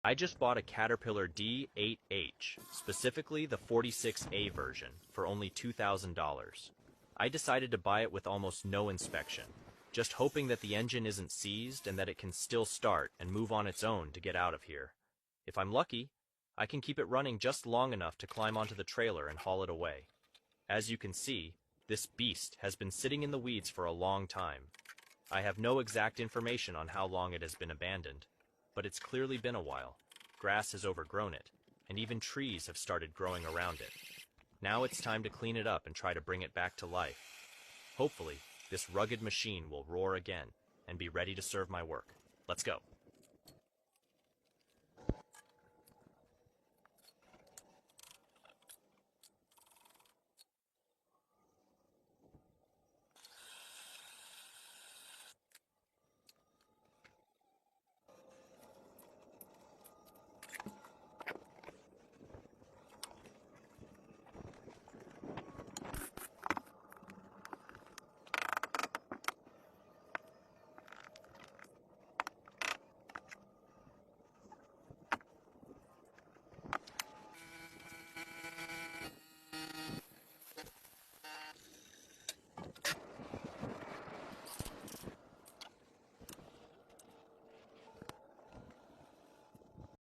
I just bought a Caterpillar D8H, specifically the 46A version, for only $2,000. I decided to buy it with almost no inspection, just hoping that the engine isn't seized and that it can still start and move on its own to get out of here. If I'm lucky, I can keep it running just long enough to climb onto the trailer and haul it away. As you can see, this beast has been sitting in the weeds for a long time. I have no exact information on how long it has been abandoned, but it's clearly been a while. Grass has overgrown it, and even trees have started growing around it. Now it's time to clean it up and try to bring it back to life. Hopefully, this rugged machine will roar again and be ready to serve my work. Let's go.